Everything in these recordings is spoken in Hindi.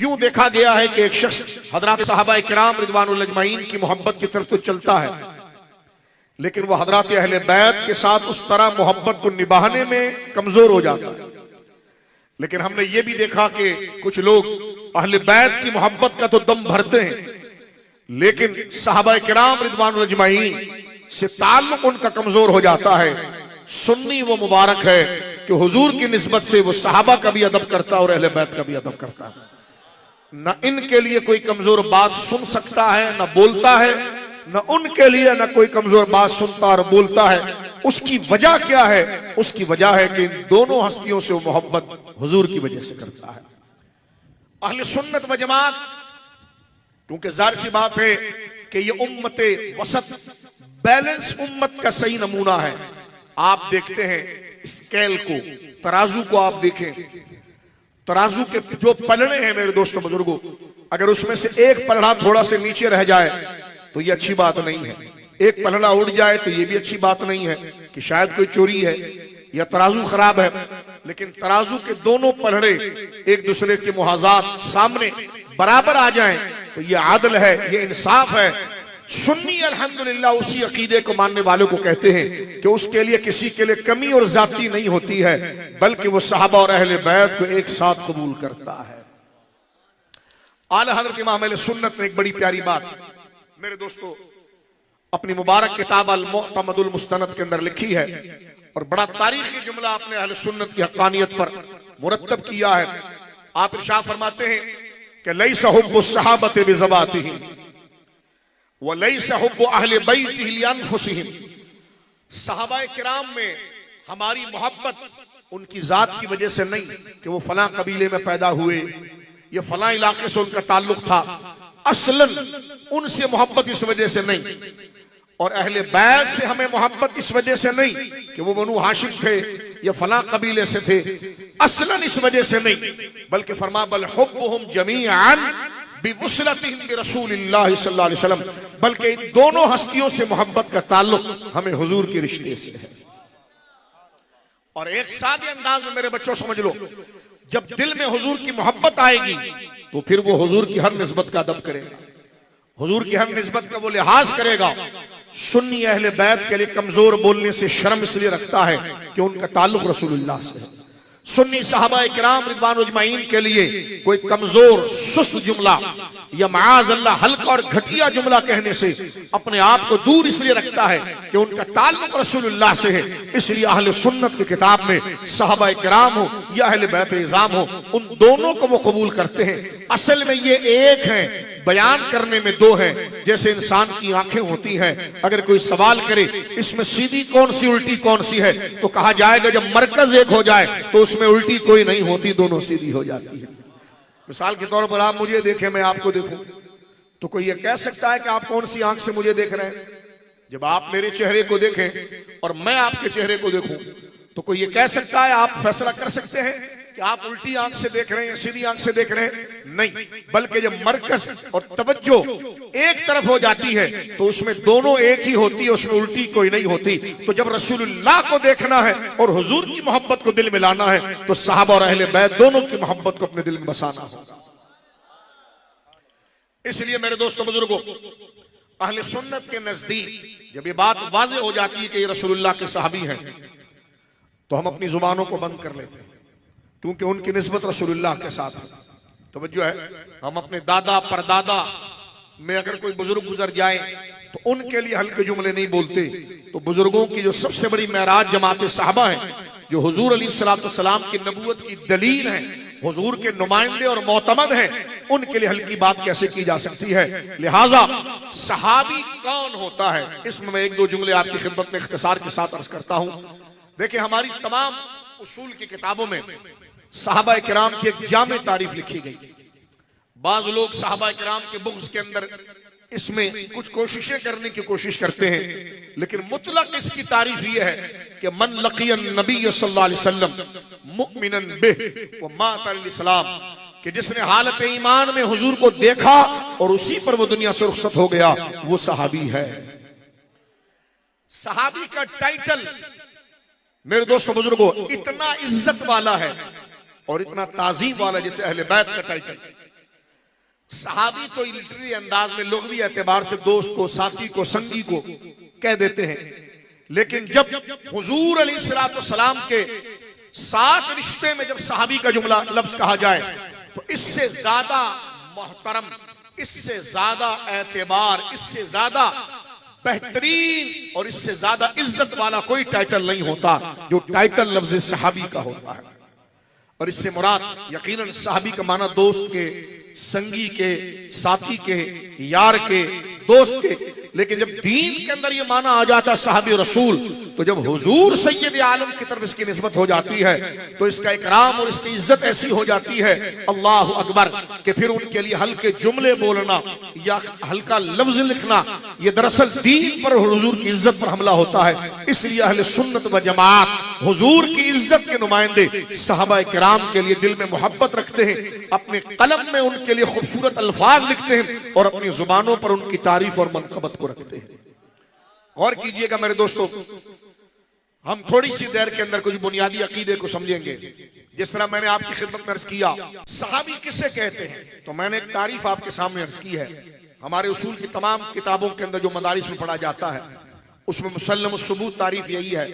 यूं देखा गया है कि एक शख्स हजरत साहबा किराम रिदवानुल अजमईन की मोहब्बत की तरफ तो चलता है, लेकिन वह हजरत अहले बैत के साथ उस तरह मोहब्बत को निभाने में कमजोर हो जाता है। लेकिन हमने ये भी देखा कि कुछ लोग अहले बैत की मोहब्बत का तो दम भरते हैं, लेकिन साहबा किराम रिदवानुल अजमईन से ताल्लुक उनका कमजोर हो जाता है। सुन्नी वो मुबारक है कि हुजूर की निस्बत से वो साहबा का भी अदब करता है और अहले बैत का भी अदब करता है। न इनके लिए कोई कमजोर बात सुन सकता है, न बोलता है, न उनके लिए न कोई कमजोर बात सुनता और बोलता है। उसकी वजह क्या है? उसकी वजह है कि इन दोनों हस्तियों से वो मोहब्बत हुजूर की वजह से करता है। अहले सुन्नत व जमात, क्योंकि जाहिर सी बात है कि ये उम्मते वसत बैलेंस उम्मत का सही नमूना है। आप देखते हैं स्केल को, तराजू को आप देखें, तराजू के जो पलड़े हैं मेरे दोस्तों बुजुर्गों, अगर उसमें से एक पलड़ा थोड़ा से नीचे रह जाए तो ये अच्छी बात नहीं है। एक पलड़ा उड़ जाए तो ये भी अच्छी बात नहीं है कि शायद कोई चोरी है या तराजू खराब है। लेकिन तराजू के दोनों पलड़े एक दूसरे के मुहाजात सामने बराबर आ जाएं तो ये आदल है, ये इंसाफ है। सुन्नी अल्हम्दुलिल्लाह उसी अकीदे को मानने वालों को कहते हैं कि उसके लिए किसी के लिए कमी और जाती नहीं होती है, बल्कि वो सहाबा और अहले बैत को एक साथ कबूल करता है। आला हज़रत इमाम अहले सुन्नत ने एक बड़ी प्यारी बात मेरे दोस्तों अपनी मुबारक किताब अल-मुअतमदुल मुस्तनद के अंदर लिखी है, और बड़ा तारीखी जुमला आपने अहले सुन्नत की हक़ानियत पर मुरत्तब किया है। आप इरशाद फरमाते हैं कि लैसा हुब्बुस सहाबति बिज़बातिहिम व लैसा हुब्बु अहले बैतिहि लिअनफुसिहिम। सहाबाए किराम में हमारी मोहब्बत उनकी जात की वजह से नहीं कि वो फलां कबीले में पैदा हुए या फलां इलाके से उनका ताल्लुक था, असलन उनसे मोहब्बत इस वजह से नहीं। और अहले बैत से हमें मोहब्बत इस वजह से नहीं कि वो बनु हाशिम थे या फलां कबीले से थे, असलन इस वजह से नहीं, बल्कि फरमा बल हुब्बुहुम जमीअन बिवुसलतिहिम बिरसूलिल्लाह सल्लल्लाहु अलैहि वसल्लम, बल्कि इन दोनों हस्तियों से मोहब्बत का ताल्लुक हमें हुजूर के रिश्ते से है। और एक सादे अंदाज में मेरे बच्चों समझ लो, जब दिल में हुजूर की मोहब्बत आएगी तो फिर वो हुजूर की हर निस्बत का अदब करेगा, हुजूर की हर निस्बत का वो लिहाज करेगा। सुन्नी अहले बैत के लिए कमजोर बोलने से शर्म इसलिए रखता है कि उनका ताल्लुक रसूलुल्लाह से है। सुन्नी साहबा किराम रिदवानुल अजमईन के लिए कोई कमजोर सुस्त जुमला या माअज़ल्लाह हल्का और घटिया जुमला कहने से अपने आप को दूर इसलिए रखता है कि उनका ताल्लुक रसूलुल्लाह से है। इसलिए अहले सुन्नत की किताब में साहबा किराम हो या अहले बैत निज़ाम हो, उन दोनों को वो कबूल करते हैं। असल में ये एक है, बयान करने में दो हैं। जैसे इंसान की आंखें होती हैं, अगर कोई सवाल करे इसमें सीधी कौन सी उल्टी कौन सी है, तो कहा जाएगा जब मरकज एक हो जाए तो उसमें उल्टी कोई नहीं होती, दोनों सीधी हो जाती है। मिसाल के तौर पर आप मुझे देखें, मैं आपको देखूं, तो कोई ये कह सकता है कि आप कौन सी आंख से मुझे देख रहे हैं? जब आप मेरे चेहरे को देखें और मैं आपके चेहरे को देखूं तो कोई ये कह सकता है, आप फैसला कर सकते हैं कि आप उल्टी आंख से देख रहे हैं, सीधी आंख से देख रहे हैं? नहीं, बल्कि जब मरकज और तवज्जो एक तरफ हो जाती है तो उसमें दोनों एक ही होती है, उसमें उल्टी कोई नहीं होती। तो जब रसूलुल्लाह को देखना है और हुजूर की मोहब्बत को दिल में लाना है तो साहबा और अहले बैत दोनों की मोहब्बत को अपने दिल में बसाना होगा। इसलिए मेरे दोस्तों बुजुर्गों, अहले सुन्नत के नजदीक जब ये बात वाज़ेह हो जाती है कि ये रसूलुल्लाह के सहाबी हैं तो हम अपनी जुबानों को बंद कर लेते हैं, क्योंकि उनकी निस्बत रसूलुल्लाह के साथ है। तवज्जो है, हम अपने दादा परदादा में अगर कोई बुजुर्ग गुजर जाए तो उनके लिए हल्के जुमले नहीं बोलते। तो बुजुर्गों की जो सबसे बड़ी मेराज जमात साहबा है, जो हुजूर अलैहिस्सलाम की नबूवत की दलील है, हुजूर के नुमाइंदे और मोतमद हैं, उनके लिए हल्की बात कैसे की जा सकती है? लिहाजा सहाबी कौन होता है, इसमें मैं एक दो जुमले आपकी खिदमत में इख्तिसार के साथ अर्ज करता हूं। देखिए, हमारी तमाम उसूल की किताबों में साहबा किराम की एक जामे तारीफ लिखी गई। बाज लोग साहबा किराम के बुग़्ज़ के अंदर इसमें कुछ कोशिशें करने की कोशिश करते हैं, लेकिन मुतलक इसकी तारीफ यह है कि मन लक़ियन नबी सल्लल्लाहु अलैहि वसल्लम मुमिनन बिह व मात अल इस्लाम, कि जिसने हालत ईमान में हुजूर को देखा और उसी पर वो दुनिया से रुखसत हो गया, वो सहाबी है। सहाबी का टाइटल मेरे दोस्तों बुजुर्गों इतना इज्जत वाला है और इतना ताजीम वाला, जैसे अहले बैत का टाइटल। सहाबी तो लिटरेरी अंदाज में लुग़वी एतबार से दोस्त को, साथी को, संगी को कह देते हैं, लेकिन जब हुजूर अलैहिस्सलाम के साथ रिश्ते में जब सहाबी का जुमला लफ्ज कहा जाए तो इससे ज्यादा मोहतरम, इससे ज्यादा एतबार, इससे ज्यादा बेहतरीन और इससे ज्यादा इज्जत वाला कोई टाइटल नहीं होता जो टाइटल लफ्ज सहाबी का होता है। और इससे मुराद यकीनन सहाबी का माना दोस्त के, संगी के, साथी के, यार के, दोस्त के। लेकिन जब दीन के अंदर ये माना आ जाता सहाबी रसूल, तो जब हुजूर सैयद आलम की तरफ इसकी निस्बत हो जाती है तो इसका इकराम और इसकी इज्जत ऐसी हो जाती है, अल्लाह अकबर, कि फिर उनके लिए हल्के जुमले बोलना या हल्का लफ्ज लिखना ये दरअसल दीन पर, हुजूर की इज्जत पर हमला होता है। इसलिए अहले सुन्नत व जमात हुजूर की इज्जत के नुमाइंदे सहाबा किराम के लिए दिल में मोहब्बत रखते हैं, अपने कलम में उनके लिए खूबसूरत अल्फाज लिखते हैं और अपनी जुबानों पर उनकी तारीफ और मनकबत को रखते हैं। गौर कीजिएगा मेरे दोस्तों, हम थोड़ी सी देर के अंदर कुछ बुनियादी अकीदे को समझेंगे। जिस तरह मैंने आपकी खिदमत में अर्ज किया सहाबी किसे कहते हैं, तो मैंने एक तारीफ आपके सामने अर्ज की है। हमारे उसूल की तमाम किताबों के अंदर जो मदारिस में पढ़ा जाता है उसमें मुसल्लम सुबूत तारीफ यही है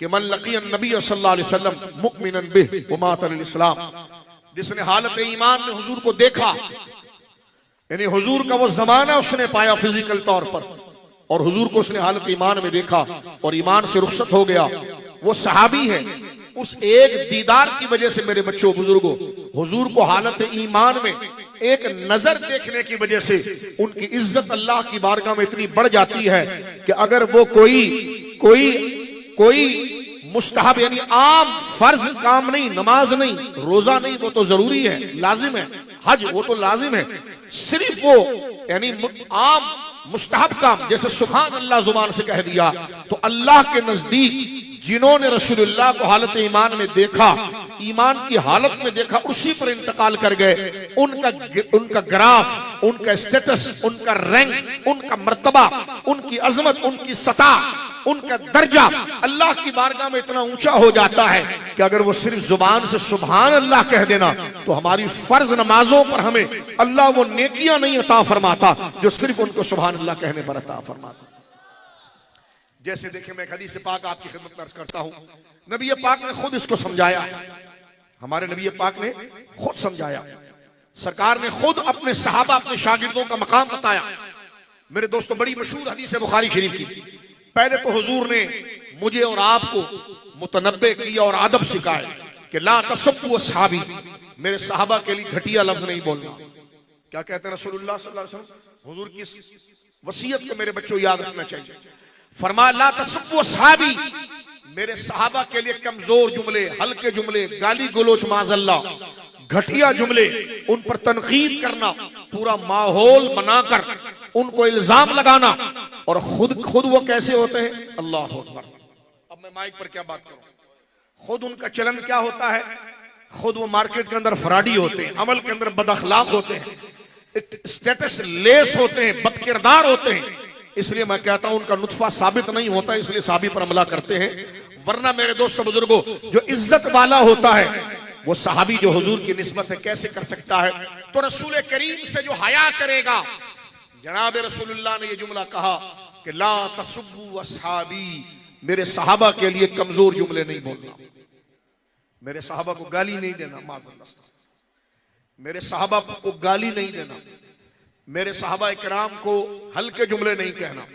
कि मन लक़ियन नबी सल्लल्लाहु अलैहि वसल्लम मुमिनन बिही व मात अल इस्लाम, जिसने हालत ईमान में हुजूर को देखा, यानी हुजूर का वो जमाना उसने पाया फिजिकल तौर पर, और हुजूर को उसने हालत ईमान में देखा और ईमान से रुखसत हो गया, वो सहाबी है। उस एक दीदार की वजह से मेरे बच्चों बुजुर्गों, हुजूर को हालत ईमान में एक नजर देखने की वजह से उनकी इज्जत अल्लाह की बारगाह में इतनी बढ़ जाती है कि अगर वो कोई मुस्तहब यानी आम फर्ज काम नहीं, नमाज नहीं, रोजा नहीं, वो तो जरूरी है, लाजिम है, हज वो तो लाजिम है, सिर्फ वो यानी आम मुस्तहब काम जैसे सुभान अल्लाह जुबान से कह दिया, तो अल्लाह के नजदीक जिन्होंने रसूलुल्लाह को हालत ईमान में देखा, ईमान की हालत में देखा, उसी पर इंतकाल कर गए, उनका ग्राफ, उनका स्टेटस, उनका रैंक, उनका मर्तबा, उनकी अजमत, उनकी सतह, उनका दर्जा अल्लाह की बारगाह में इतना ऊंचा हो जाता है कि अगर वो सिर्फ जुबान से सुभान अल्लाह कह देना तो हमारी फर्ज नमाजों पर हमें अल्लाह वो नेकियां नहीं अता फरमाता जो सिर्फ उनको सुभान अल्लाह कहने पर अता फरमाता। जैसे देखिए, मैं एक हदीस पाक आपकी खिदमत में अर्ज करता हूं, नबी पाक ने खुद इसको समझाया, हमारे नबी पाक ने खुद समझाया, सरकार ने खुद अपने सहाबा, अपने शागिर्दों का मकाम बताया। मेरे दोस्तों, बड़ी मशहूर हदीस है बुखारी शरीफ की। पहले तो हुजूर ने मुझे और आपको मुतनब्बे किया और अदब सिखाए कि ला तसब्बु असहाबी, मेरे सहाबा के लिए घटिया लफ्ज नहीं बोलना। क्या कहते हैं रसूलुल्लाह सल्लल्लाहु अलैहि वसल्लम, हुजूर की वसीयत को मेरे बच्चों याद रखना चाहिए। फरमाया ला तसब्बु असहाबी, मेरे सहाबा के लिए कमजोर जुमले, हल्के जुमले, गाली गलोच, माज़अल्लाह, घटिया जुमले, उन पर तनकीद करना, पूरा माहौल बनाकर उनको इल्जाम लगाना, और खुद वो कैसे होते हैं, अल्लाह अकबर। अब मैं माइक पर क्या बात करूं, खुद उनका चलन क्या होता है, खुद वो मार्केट के अंदर फराडी होते हैं, अमल के अंदर बदअखलाक होते हैं, स्टेटस लेस होते हैं, बदकिरदार होते हैं। इसलिए मैं कहता हूं उनका नुत्फा साबित नहीं होता, इसलिए साबित पर हमला करते हैं। वरना मेरे दोस्तों बुजुर्गों, जो इज्जत वाला होता है वो सहाबी जो हुजूर की निस्बत है कैसे कर सकता है। तो रसूल करीम से जो हया करेगा, जनाब रसूलुल्लाह ने ये जुमला कहा कि ला तसब्बु असहाबी, मेरे सहाबा के लिए कमजोर जुमले नहीं बोलना, मेरे सहाबा को गाली नहीं देना, माज़अल्लाह, मेरे सहाबा को गाली नहीं देना, मेरे सहाबा इकराम को हल्के जुमले नहीं कहना।